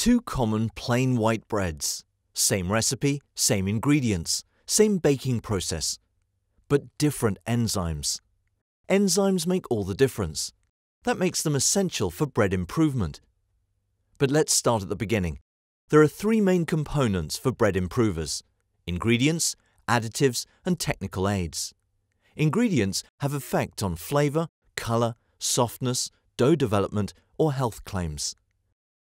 Two common plain white breads. Same recipe, same ingredients, same baking process, but different enzymes. Enzymes make all the difference. That makes them essential for bread improvement. But let's start at the beginning. There are three main components for bread improvers: ingredients, additives, and technical aids. Ingredients have effect on flavor, color, softness, dough development, or health claims.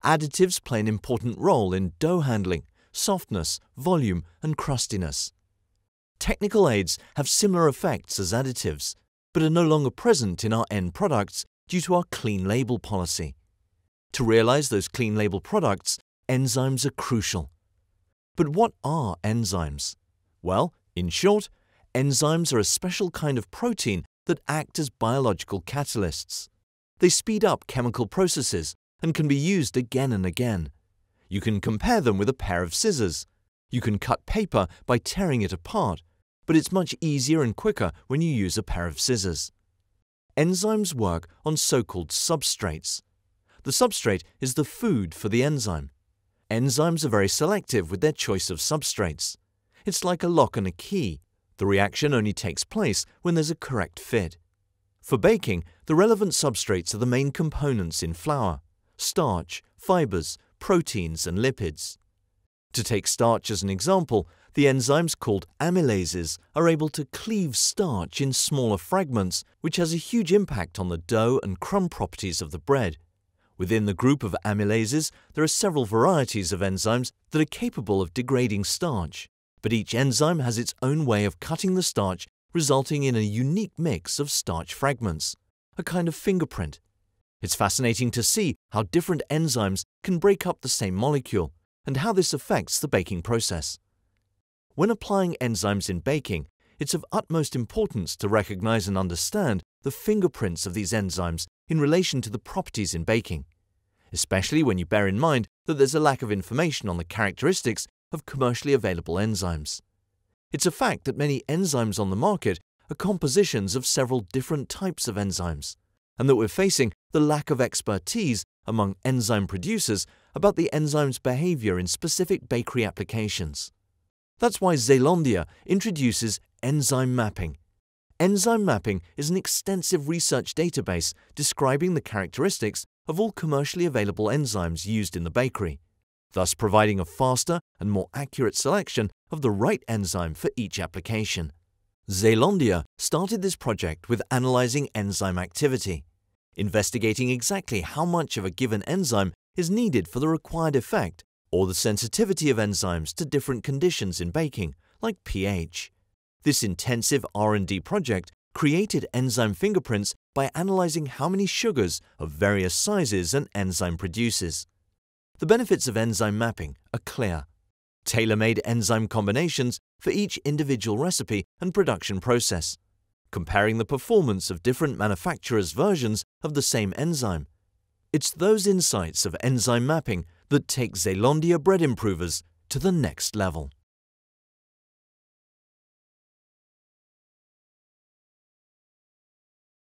Additives play an important role in dough handling, softness, volume, and crustiness. Technical aids have similar effects as additives, but are no longer present in our end products due to our clean label policy. To realize those clean label products, enzymes are crucial. But what are enzymes? Well, in short, enzymes are a special kind of protein that act as biological catalysts. They speed up chemical processes and can be used again and again. You can compare them with a pair of scissors. You can cut paper by tearing it apart, but it's much easier and quicker when you use a pair of scissors. Enzymes work on so-called substrates. The substrate is the food for the enzyme. Enzymes are very selective with their choice of substrates. It's like a lock and a key. The reaction only takes place when there's a correct fit. For baking, the relevant substrates are the main components in flour: starch, fibers, proteins, and lipids. To take starch as an example, the enzymes called amylases are able to cleave starch in smaller fragments, which has a huge impact on the dough and crumb properties of the bread. Within the group of amylases, there are several varieties of enzymes that are capable of degrading starch, but each enzyme has its own way of cutting the starch, resulting in a unique mix of starch fragments, a kind of fingerprint. It's fascinating to see how different enzymes can break up the same molecule and how this affects the baking process. When applying enzymes in baking, it's of utmost importance to recognize and understand the fingerprints of these enzymes in relation to the properties in baking, especially when you bear in mind that there's a lack of information on the characteristics of commercially available enzymes. It's a fact that many enzymes on the market are compositions of several different types of enzymes, and that we're facing the lack of expertise among enzyme producers about the enzyme's behavior in specific bakery applications. That's why Zeelandia introduces enzyme mapping. Enzyme mapping is an extensive research database describing the characteristics of all commercially available enzymes used in the bakery, thus providing a faster and more accurate selection of the right enzyme for each application. Zeelandia started this project with analyzing enzyme activity, investigating exactly how much of a given enzyme is needed for the required effect, or the sensitivity of enzymes to different conditions in baking, like pH. This intensive R&D project created enzyme fingerprints by analyzing how many sugars of various sizes an enzyme produces. The benefits of enzyme mapping are clear. Tailor-made enzyme combinations for each individual recipe and production process. Comparing the performance of different manufacturers' versions of the same enzyme. It's those insights of enzyme mapping that take Zeelandia bread improvers to the next level.